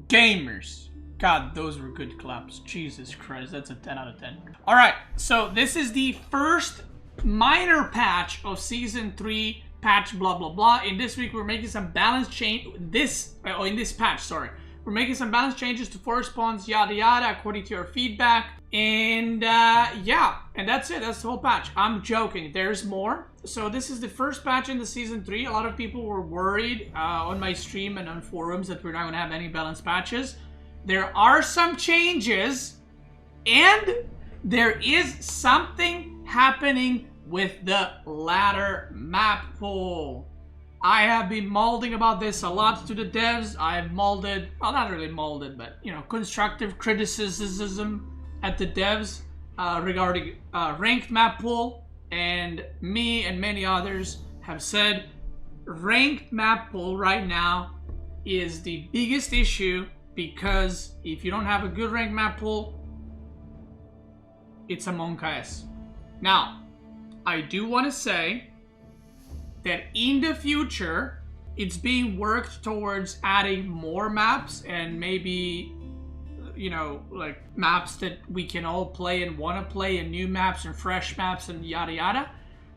Gamers. God, those were good claps. Jesus Christ, that's a 10 out of 10. Alright, so this is the first minor patch of Season 3, patch blah blah blah. In this week, we're making some balance change. In this patch, sorry. We're making some balance changes to force spawns, yada yada, according to your feedback. And yeah, and that's it. That's the whole patch. I'm joking. There's more. So this is the first patch in the Season 3. A lot of people were worried on my stream and on forums that we're not going to have any balance patches. There are some changes, and there is something happening with the ladder map pool. I have been molding about this a lot to the devs. I've molded, well, not really molded, but, you know, constructive criticism at the devs regarding ranked map pool. And me and many others have said ranked map pool right now is the biggest issue, because if you don't have a good ranked map pool, it's Among Us. Now, I do want to say that in the future, it's being worked towards adding more maps and maybe, you know, like maps that we can all play and want to play, and new maps and fresh maps and yada yada.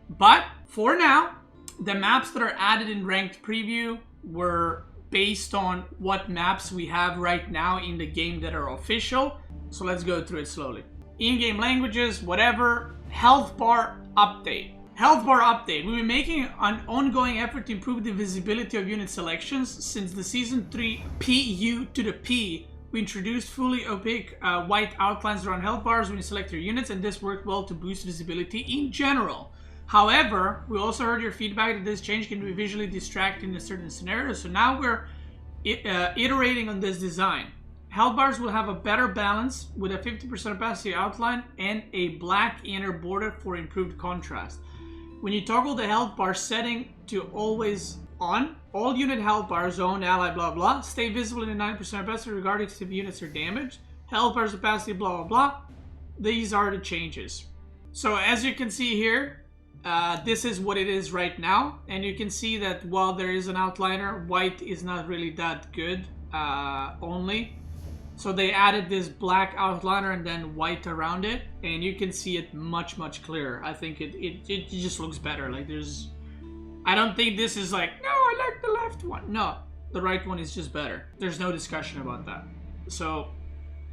But for now, the maps that are added in ranked preview were based on what maps we have right now in the game that are official. So let's go through it slowly. In-game languages, whatever. Health bar update. Health bar update. We've been making an ongoing effort to improve the visibility of unit selections. Since the Season 3 PU to the P, we introduced fully opaque white outlines around health bars when you select your units, and this worked well to boost visibility in general. However, we also heard your feedback that this change can be visually distracting in certain scenarios, so now we're iterating on this design. Health bars will have a better balance with a 50% opacity outline and a black inner border for improved contrast. When you toggle the health bar setting to always on, all unit health bars, zone, ally, blah blah, stay visible in the 90% opacity regardless if units are damaged. Health bars opacity, blah blah blah. These are the changes. So as you can see here, this is what it is right now, and you can see that while there is an outliner, white is not really that good only. So they added this black outliner and then white around it, and you can see it much clearer. I think it just looks better. Like I don't think this is like, no, I like the left one. No, the right one is just better. There's no discussion about that. So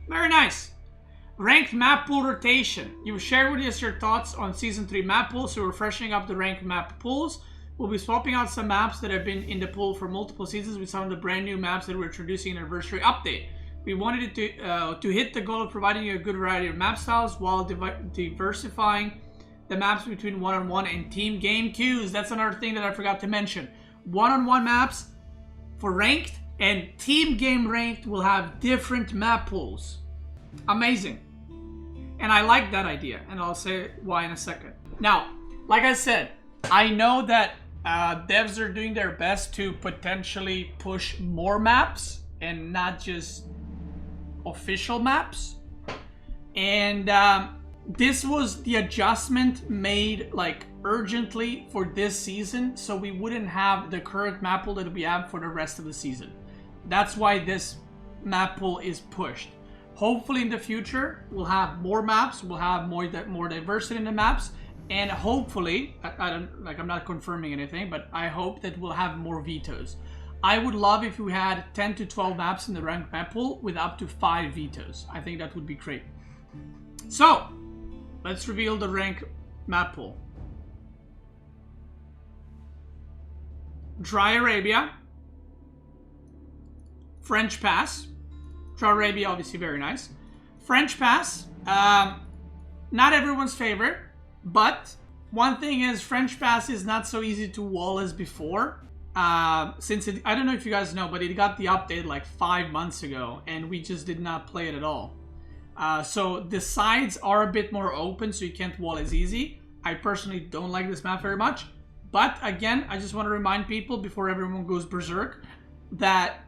very nice. Ranked map pool rotation. You've shared with us your thoughts on Season 3 map pool, so we're freshening up the ranked map pools. We'll be swapping out some maps that have been in the pool for multiple seasons with some of the brand new maps that we're introducing in Anniversary Update. We wanted it to hit the goal of providing you a good variety of map styles while diversifying the maps between one-on-one and team game queues. That's another thing that I forgot to mention. One-on-one maps for ranked and team game ranked will have different map pools. Amazing. And I like that idea, and I'll say why in a second. Now, like I said, I know that devs are doing their best to potentially push more maps and not just official maps. And this was the adjustment made like urgently for this season, so we wouldn't have the current map pool that we have for the rest of the season. That's why this map pool is pushed. Hopefully in the future, we'll have more maps, we'll have more diversity in the maps, and hopefully, I'm not confirming anything, but I hope that we'll have more vetoes. I would love if we had 10 to 12 maps in the ranked map pool with up to 5 vetoes. I think that would be great. So, let's reveal the ranked map pool. Dry Arabia, French Pass. Dry Arabia, obviously very nice. French Pass, not everyone's favorite, but one thing is French Pass is not so easy to wall as before. Since I don't know if you guys know, but it got the update like 5 months ago, and we just did not play it at all. So the sides are a bit more open, so you can't wall as easy. I personally don't like this map very much. But again, I just want to remind people before everyone goes berserk that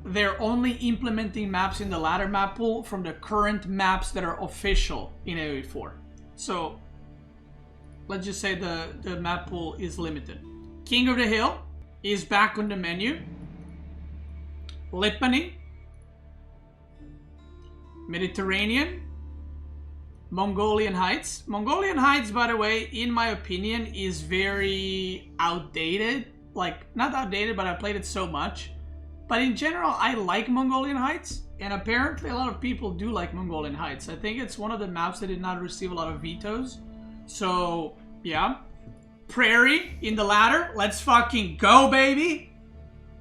they're only implementing maps in the ladder map pool from the current maps that are official in AoE4. So let's just say the map pool is limited. King of the Hill is back on the menu. Lipany, Mediterranean, Mongolian Heights. Mongolian Heights, by the way, in my opinion, is very outdated. Like, not outdated, but I played it so much. But in general, I like Mongolian Heights. And apparently a lot of people do like Mongolian Heights. I think it's one of the maps that did not receive a lot of vetoes. So, yeah. Prairie in the ladder. Let's fucking go, baby.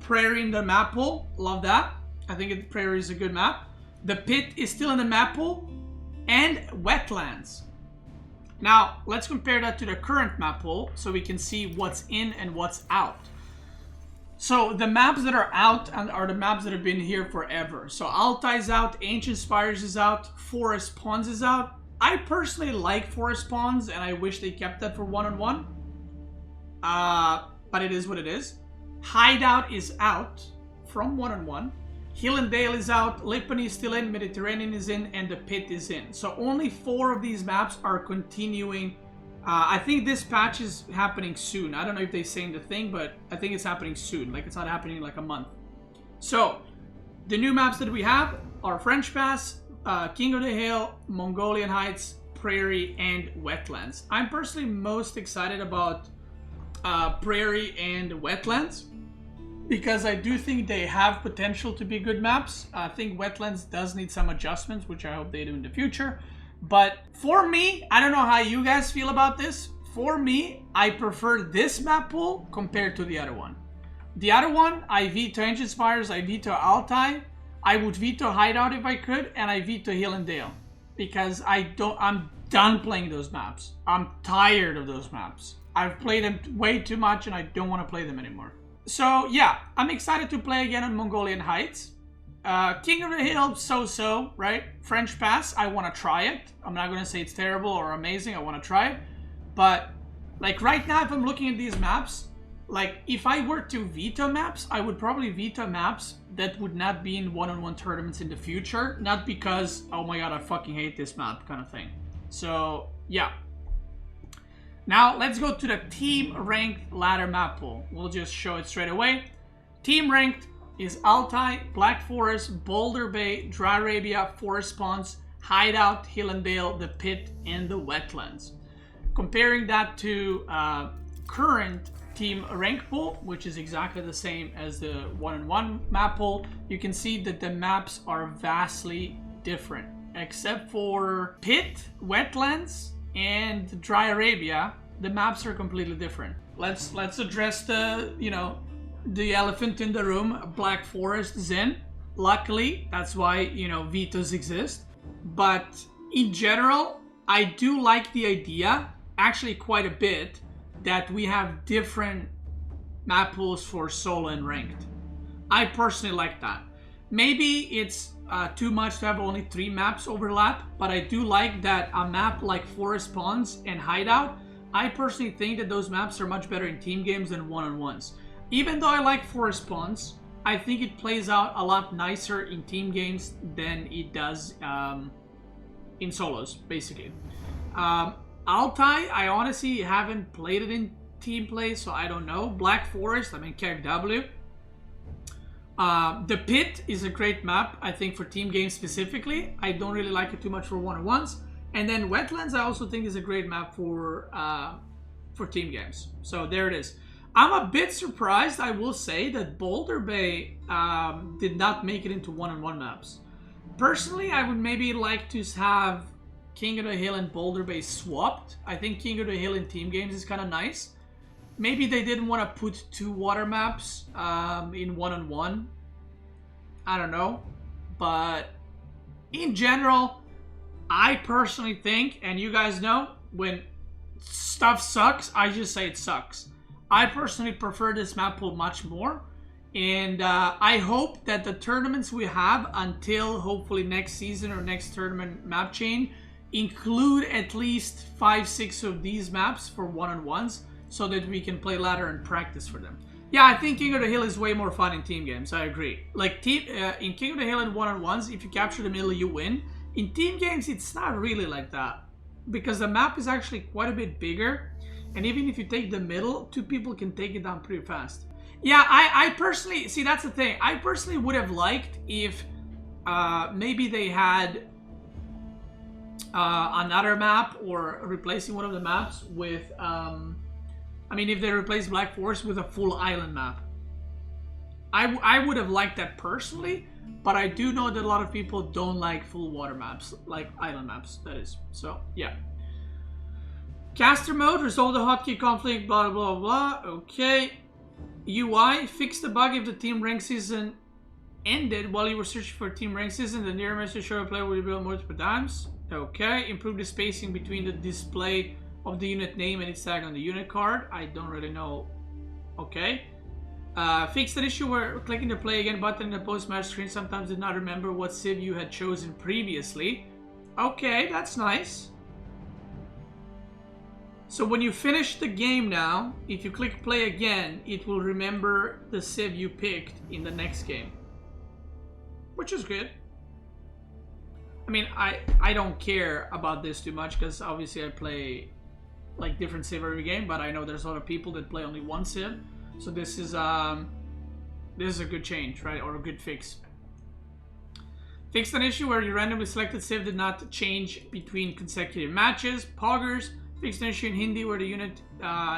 Prairie in the map pool. Love that. I think Prairie is a good map. The Pit is still in the map pool. And Wetlands. Now, let's compare that to the current map pool so we can see what's in and what's out. So, the maps that are out are the maps that have been here forever. So, Altai's out, Ancient Spires is out, Forest Ponds is out. I personally like Forest Ponds, and I wish they kept that for 1-on-1. But it is what it is. Hideout is out from 1-on-1. Hill and Dale is out, Lipany is still in, Mediterranean is in, and the Pit is in. So only 4 of these maps are continuing. I think this patch is happening soon. I don't know if they're saying the thing, but I think it's happening soon. Like, it's not happening in like a month. So, the new maps that we have are French Pass, King of the Hill, Mongolian Heights, Prairie, and Wetlands. I'm personally most excited about Prairie and Wetlands, because I do think they have potential to be good maps. I think Wetlands does need some adjustments, which I hope they do in the future. But for me, I don't know how you guys feel about this. For me, I prefer this map pool compared to the other one. The other one, I veto Ancient Spires, I veto Altai. I would veto Hideout if I could, and I veto Hill and Dale. Because I'm done playing those maps. I'm tired of those maps. I've played them way too much and I don't want to play them anymore. So yeah, I'm excited to play again on Mongolian Heights. King of the Hill, so-so, right? French Pass, I want to try it. I'm not going to say it's terrible or amazing, I want to try it. But, like, right now, if I'm looking at these maps, like, if I were to veto maps, I would probably veto maps that would not be in 1-on-1 tournaments in the future. Not because, oh my god, I fucking hate this map kind of thing. So, yeah. Now, let's go to the Team Ranked Ladder Map Pool. We'll just show it straight away. Team Ranked is Altai, Black Forest, Boulder Bay, Dry Arabia, Forest Ponds, Hideout, Hill and Dale, the Pit, and the Wetlands. Comparing that to current Team Rank Pool, which is exactly the same as the 1-on-1 map pool, you can see that the maps are vastly different. Except for Pit, Wetlands, and Dry Arabia, the maps are completely different. Let's address the, you know, the elephant in the room. Black Forest is in. Luckily, that's why, you know, vetoes exist. But in general, I do like the idea, actually quite a bit, that we have different map pools for solo and ranked. I personally like that. Maybe it's too much to have only 3 maps overlap, but I do like that a map like Forest Ponds and Hideout, I personally think that those maps are much better in team games than 1-on-1s. Even though I like Forest Ponds, I think it plays out a lot nicer in team games than it does in solos, basically. Altai, I honestly haven't played it in team play, so I don't know. Black Forest, I mean KW. The Pit is a great map, I think, for team games specifically. I don't really like it too much for 1-on-1s. And then Wetlands, I also think, is a great map for team games. So there it is. I'm a bit surprised, I will say, that Boulder Bay did not make it into 1-on-1 maps. Personally, I would maybe like to have King of the Hill and Boulder Bay swapped. I think King of the Hill in team games is kind of nice. Maybe they didn't want to put 2 water maps in 1-on-1. I don't know. But in general, I personally think, and you guys know, when stuff sucks, I just say it sucks. I personally prefer this map pool much more. And I hope that the tournaments we have until hopefully next season or next tournament map chain include at least 5-6 of these maps for 1-on-1s, so that we can play ladder and practice for them. Yeah, I think King of the Hill is way more fun in team games, I agree. Like, in King of the Hill and 1-on-1s, if you capture the middle, you win. In team games, it's not really like that, because the map is actually quite a bit bigger, and even if you take the middle, 2 people can take it down pretty fast. Yeah, I personally, see, that's the thing. I personally would have liked if maybe they had another map or replacing one of the maps with, I mean, if they replace Black Forest with a full island map. I would have liked that personally, but I do know that a lot of people don't like full water maps, like island maps, that is. So, yeah. Caster mode, resolve the hotkey conflict, blah, blah, blah. Okay. UI, fix the bug if the team rank season ended while you were searching for team rank season. The near message show a player will be built multiple times. Okay. Improve the spacing between the display of the unit name and its tag on the unit card. I don't really know. Okay. Fix that issue where clicking the play again button in the post-match screen sometimes did not remember what civ you had chosen previously. Okay, that's nice. So when you finish the game now, if you click play again, it will remember the civ you picked in the next game. Which is good. I mean, I don't care about this too much because obviously I play like different civ every game, but I know there's a lot of people that play only one civ. So this is a good change, right? Or a good fix. Fixed an issue where your randomly selected civ did not change between consecutive matches. Poggers. Fixed an issue in Hindi where the unit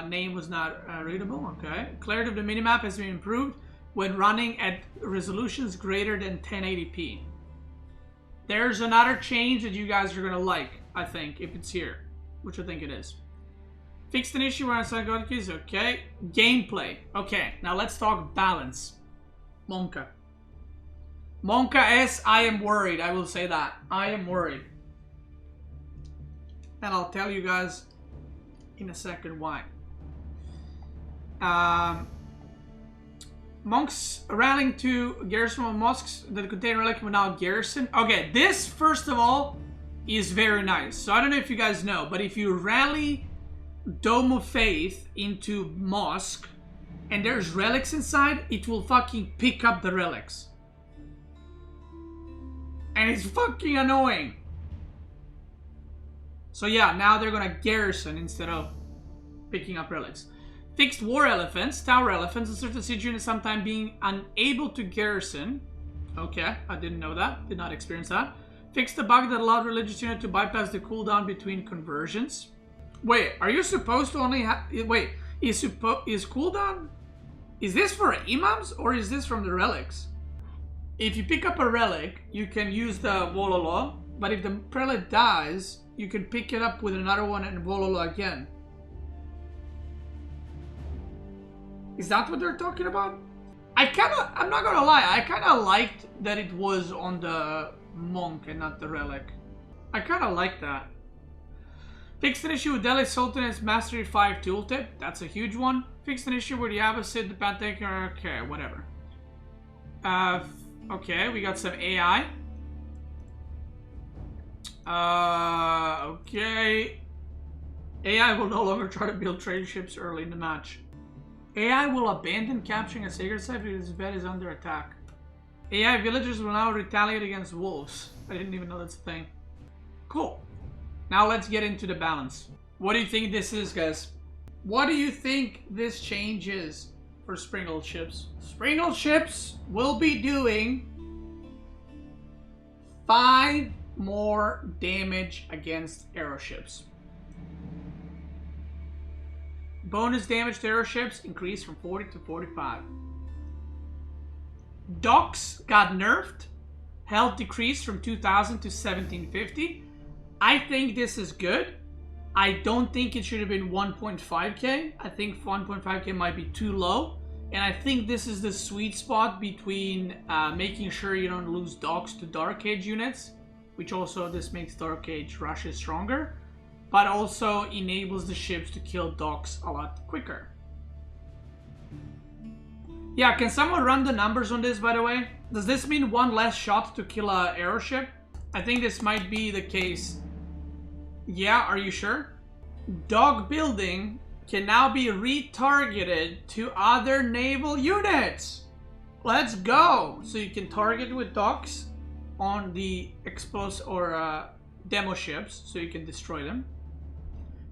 name was not readable. Okay. Clarity of the minimap has been improved when running at resolutions greater than 1080p. There's another change that you guys are gonna like, I think, if it's here, which I think it is. Fixed an issue where I saw God keys. Okay. Gameplay. Okay. Now let's talk balance. Monka. Monka S, I am worried. I will say that. I am worried. And I'll tell you guys in a second why. Monks rallying to garrison of mosques that contain relic without garrison. Okay, this first of all is very nice. So I don't know if you guys know, but if you rally Dome of Faith into mosque and there's relics inside, it will fucking pick up the relics. And it's fucking annoying. So yeah, now they're gonna garrison instead of picking up relics. Fixed war elephants, tower elephants, and certain siege units sometimes being unable to garrison. Okay, I didn't know that. Did not experience that. Fixed the bug that allowed religious unit to bypass the cooldown between conversions. Wait, are you supposed to only have... Wait, is cooldown... Is this for imams or is this from the relics? If you pick up a relic, you can use the Wololo, but if the prelate dies, you can pick it up with another one and Wololo again. Is that what they're talking about? I'm not gonna lie, I kinda liked that it was on the monk and not the relic. I kinda like that. Fixed an issue with Delhi Sultan's Mastery 5 tooltip. That's a huge one. Fixed an issue where the Abbasid, the Pantheon, okay, whatever. Okay, we got some AI. Okay. AI will no longer try to build trade ships early in the match. AI will abandon capturing a sacred site because his bed is under attack. AI villagers will now retaliate against wolves. I didn't even know that's a thing. Cool. Now let's get into the balance. What do you think this is, guys? What do you think this change is for Springle ships? Springle ships will be doing 5 more damage against arrow ships. Bonus damage to arrow ships increased from 40 to 45. Docks got nerfed. Health decreased from 2000 to 1750. I think this is good. I don't think it should have been 1.5k. I think 1.5k might be too low. And I think this is the sweet spot between making sure you don't lose docks to Dark Age units, which also this makes Dark Age rushes stronger, but also enables the ships to kill docks a lot quicker. Yeah, can someone run the numbers on this, by the way? Does this mean 1 less shot to kill an arrow ship? I think this might be the case. Yeah, are you sure? Dog building can now be retargeted to other naval units. Let's go. So you can target with docks on the explosive or demo ships, so you can destroy them.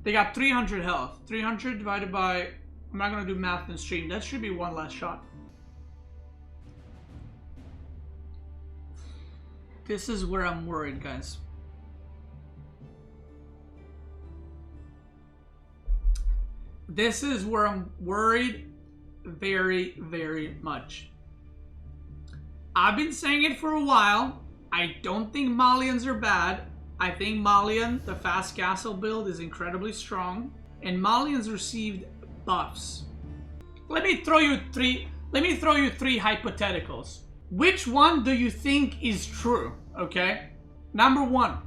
They got 300 health. 300 divided by... I'm not going to do math in stream. That should be 1 less shot. This is where I'm worried, guys. this is where I'm worried very, very much. I've been saying it for a while. I don't think Malians are bad. I think Malian, the fast castle build, is incredibly strong. And Malians received buffs. Let me throw you three hypotheticals. Which one do you think is true? Okay. Number one,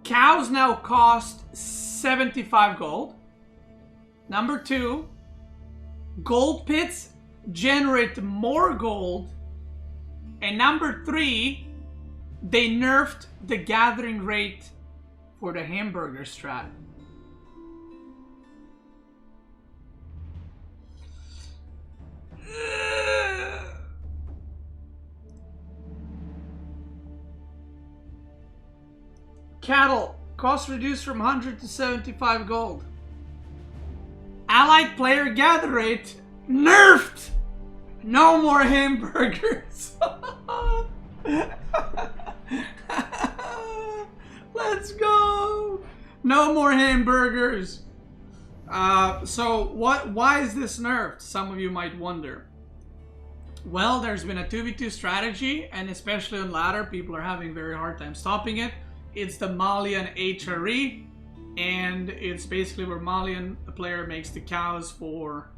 cows now cost 75 gold. Number two, gold pits generate more gold. And number three, they nerfed the gathering rate for the hamburger strat. Cattle, cost reduced from 100 to 75 gold. Allied player gather rate nerfed. No more hamburgers. Let's go. No more hamburgers. So why is this nerfed? Some of you might wonder. Well, there's been a 2v2 strategy, and especially on ladder, people are having a very hard time stopping it. It's the Malian HRE, and it's basically where Malian player makes the cows for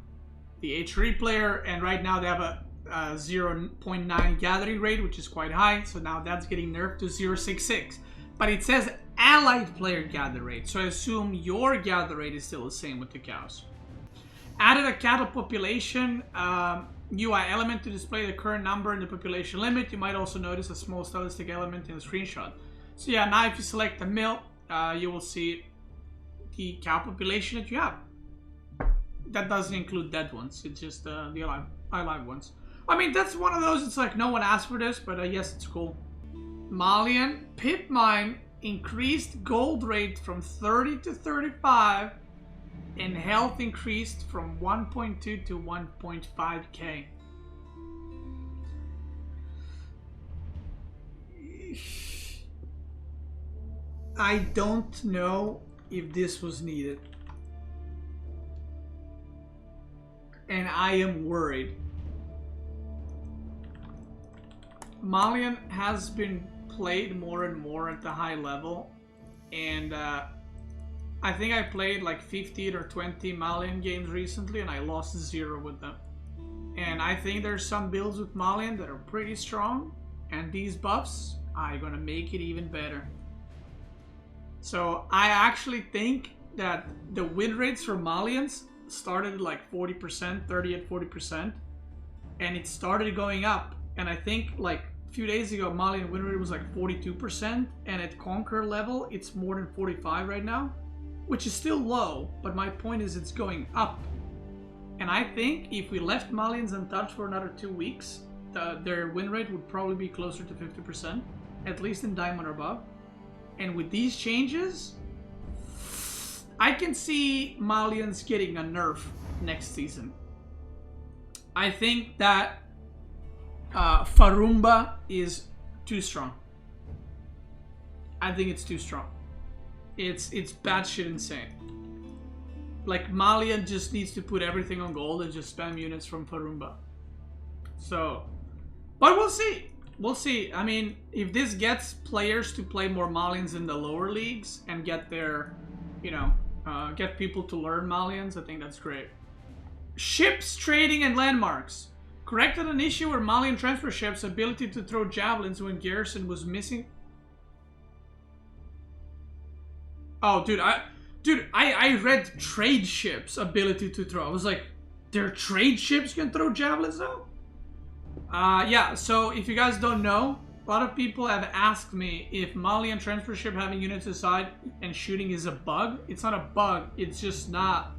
the HRE player, and right now they have a 0.9 gathering rate, which is quite high, so now that's getting nerfed to 0.66. But it says allied player gather rate, so I assume your gather rate is still the same with the cows. Added a cattle population UI element to display the current number and the population limit. You might also notice a small stylistic element in the screenshot. So yeah, now if you select the mill, you will see the cow population that you have. That doesn't include dead ones, it's just the alive ones. I mean, that's one of those, it's like no one asked for this, but yes, it's cool. Malian pit mine increased gold rate from 30 to 35, and health increased from 1.2 to 1.5k. I don't know if this was needed. And I am worried. Malian has been played more and more at the high level, and I think I played like 15 or 20 Malian games recently, and I lost 0 with them. And I think there's some builds with Malian that are pretty strong, and these buffs are gonna make it even better. So I actually think that the win rates for Malians started at like 40%, 30 and 40%, and it started going up. And I think like a few days ago, Malian win rate was like 42%, and at Conqueror level, it's more than 45 right now, which is still low, but my point is it's going up. And I think if we left Malians untouched for another 2 weeks, their win rate would probably be closer to 50%, at least in Diamond or above. And with these changes, I can see Malians getting a nerf next season. I think that Farumba is too strong. I think it's too strong. It's batshit insane. Like, Malian just needs to put everything on gold and just spam units from Farumba. So, but we'll see. We'll see. I mean, if this gets players to play more Malians in the lower leagues and get their, you know, get people to learn Malians, I think that's great. Ships, trading, and landmarks. Corrected an issue where Malian transfer ships' ability to throw javelins when garrison was missing. Oh, dude, I read trade ships' ability to throw. I was like, their trade ships can throw javelins now? Yeah, so if you guys don't know, a lot of people have asked me if Malian transfer ship having units aside and shooting is a bug. It's not a bug, it's just not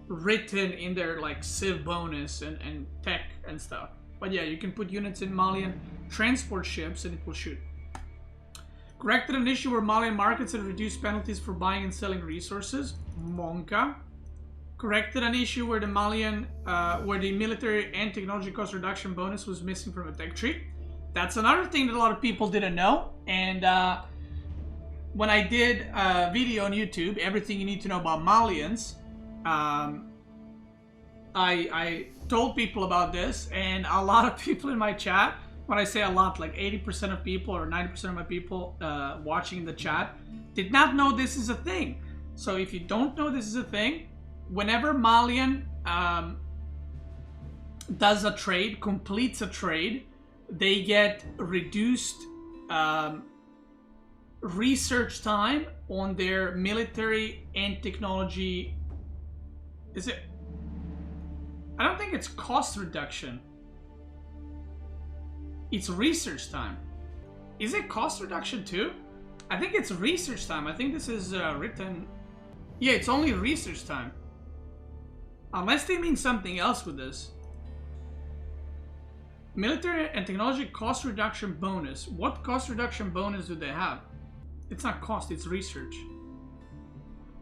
written in their like civ bonus and tech and stuff. But yeah, you can put units in Malian transport ships and it will shoot. Corrected an issue where Malian markets had reduced penalties for buying and selling resources. Monka. Corrected an issue where the Malian, where the military and technology cost reduction bonus was missing from a tech tree. That's another thing that a lot of people didn't know. And when I did a video on YouTube, everything you need to know about Malians, I told people about this, and a lot of people in my chat, when I say a lot, like 80% of people or 90% of my people watching the chat did not know this is a thing. So if you don't know this is a thing, whenever Malian does a trade, completes a trade, they get reduced research time on their military and technology. Is it? I don't think it's cost reduction. It's research time. Is it cost reduction too? I think it's research time. I think this is written. Yeah, it's only research time. Unless they mean something else with this. Military and technology cost reduction bonus. What cost reduction bonus do they have? It's not cost, it's research.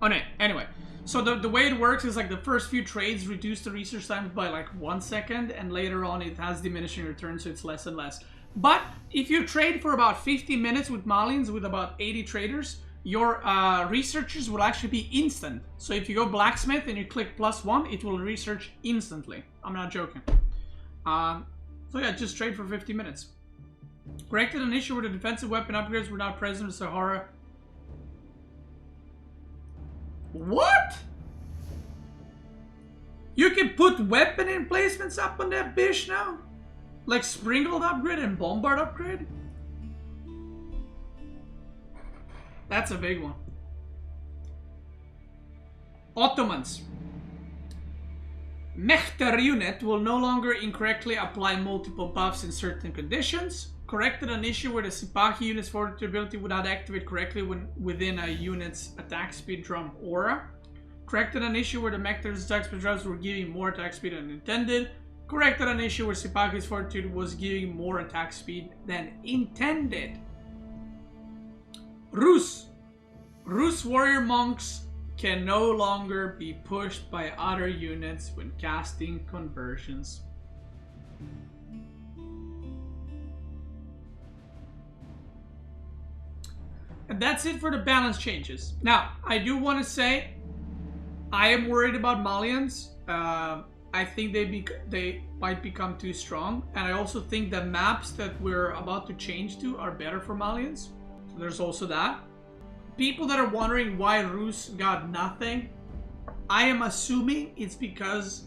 Oh no, anyway. So the way it works is like the first few trades reduce the research time by like 1 second, and later on it has diminishing returns, so it's less and less. But if you trade for about 50 minutes with Malians, with about 80 traders, your researchers will actually be instant. So if you go blacksmith and you click +1, it will research instantly. I'm not joking. So yeah, just trade for 50 minutes. Corrected an issue where the defensive weapon upgrades were not present in Sahara. What? You can put weapon emplacements up on that bitch now? Like Springald upgrade and Bombard upgrade? That's a big one. Ottomans. Mechter unit will no longer incorrectly apply multiple buffs in certain conditions. Corrected an issue where the Sipahi unit's fortitude ability would not activate correctly when within a unit's attack speed drum aura. Corrected an issue where the Mechter's attack speed drums were giving more attack speed than intended. Corrected an issue where Sipahi's fortitude was giving more attack speed than intended. Rus warrior monks can no longer be pushed by other units when casting conversions. And that's it for the balance changes. Now, I do want to say, I am worried about Malians. I think they might become too strong. And I also think the maps that we're about to change to are better for Malians. So there's also that. People that are wondering why Rus got nothing, I am assuming it's because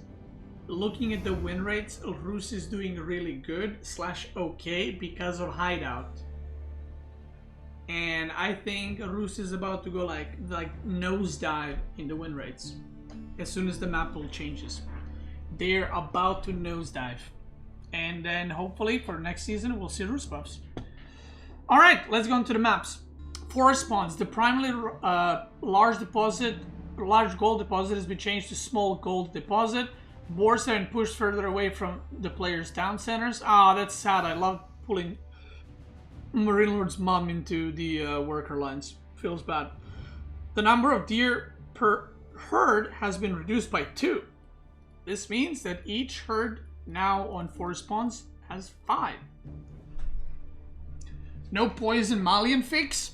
looking at the win rates, Rus is doing really good / okay because of Hideout. And I think Rus is about to go like nosedive in the win rates as soon as the map pool changes. They're about to nosedive. And then hopefully for next season we'll see Rus buffs. Alright, let's go into the maps. Forest spawns. The primarily large gold deposit has been changed to small gold deposit. Boars have been pushed further away from the player's town centers. Ah, that's sad. I love pulling Marine Lord's mom into the worker lines. Feels bad. The number of deer per herd has been reduced by 2. This means that each herd now on forest spawns has 5. No poison Malian fix?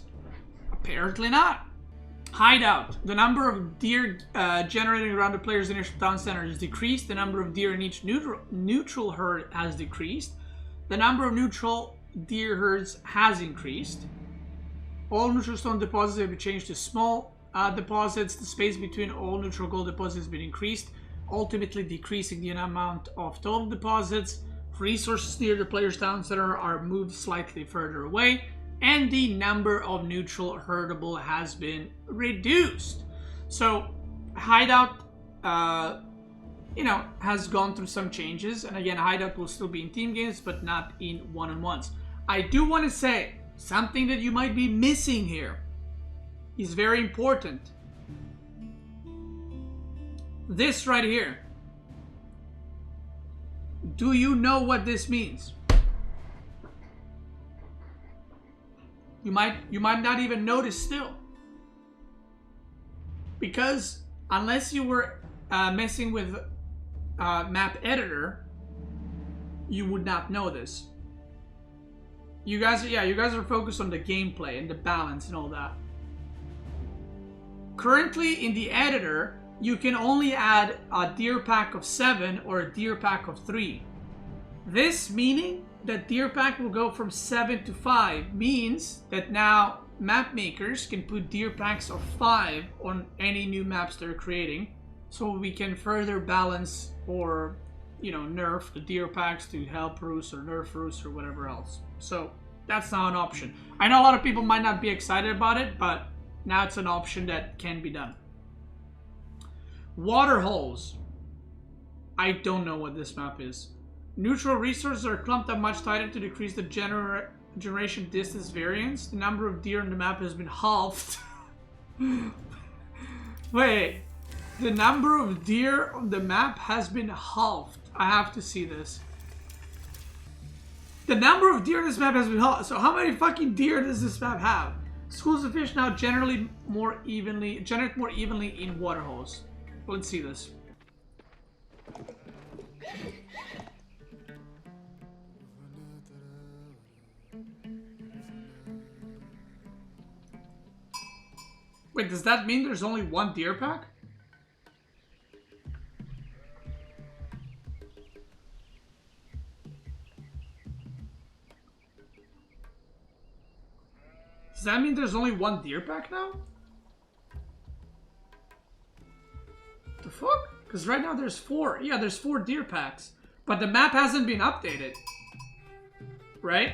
Apparently not. Hideout. The number of deer generating around the player's initial town center is decreased. The number of deer in each neutral herd has decreased. The number of neutral deer herds has increased. All neutral stone deposits have been changed to small deposits. The space between all neutral gold deposits has been increased, ultimately decreasing the amount of total deposits. Resources near the player's town center are moved slightly further away, and the number of neutral herdable has been reduced. So Hideout has gone through some changes, and again, Hideout will still be in team games but not in one-on-ones. I do want to say something that you might be missing here is very important. This right here. Do you know what this means? You might not even notice still. Because unless you were messing with map editor, you would not know this. You guys are focused on the gameplay and the balance and all that. Currently in the editor, you can only add a deer pack of 7 or a deer pack of 3. This meaning that deer pack will go from 7 to 5 means that now map makers can put deer packs of 5 on any new maps they're creating, so we can further balance or, you know, nerf the deer packs to help Roost or nerf Roost or whatever else. So that's now an option. I know a lot of people might not be excited about it, but now it's an option that can be done. Water holes. I don't know what this map is. Neutral resources are clumped up much tighter to decrease the generation distance variance. The number of deer on the map has been halved. Wait, the number of deer on the map has been halved. I have to see this. The number of deer on this map has been halved. So how many fucking deer does this map have? Schools of fish now generate more evenly in water holes. Let's see this. Wait, does that mean there's only one deer pack? Does that mean there's only one deer pack now? The fuck? Because right now there's 4. Yeah, there's 4 deer packs. But the map hasn't been updated. Right?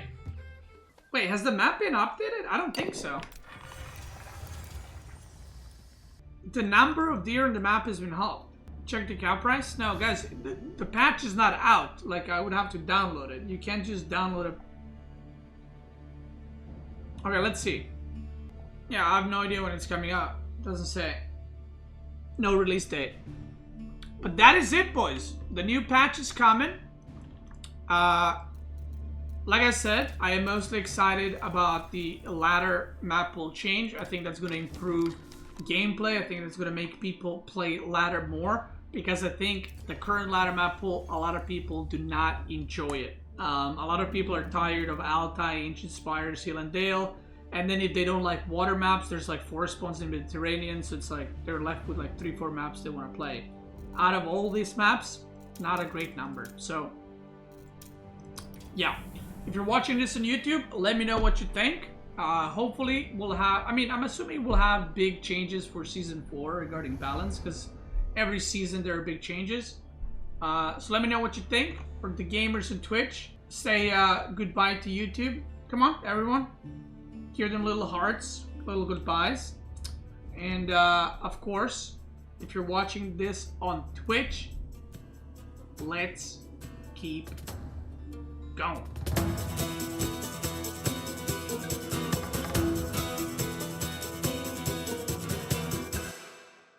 Wait, has the map been updated? I don't think so. The number of deer on the map has been halved. Check the cow price? No, guys, the patch is not out. Like, I would have to download it. You can't just download it. Okay, let's see. Yeah, I have no idea when it's coming out. Doesn't say. No release date. But that is it, boys. The new patch is coming. Like I said, I am mostly excited about the ladder map pool change. I think that's going to improve gameplay. I think that's going to make people play ladder more, because I think the current ladder map pool, a lot of people do not enjoy it. A lot of people are tired of Altai, Ancient Spires, Hill and Dale, and then if they don't like water maps, there's like 4 spawns in the Mediterranean, so it's like they're left with like 3-4 maps they want to play. Out of all these maps, not a great number. So yeah, if you're watching this on YouTube, let me know what you think. Hopefully we'll have, I mean, I'm assuming we'll have big changes for season 4 regarding balance, because every season there are big changes. So let me know what you think. For the gamers on Twitch, say goodbye to YouTube. Come on, everyone. Hear them little hearts, little goodbyes. And of course, if you're watching this on Twitch, let's keep going.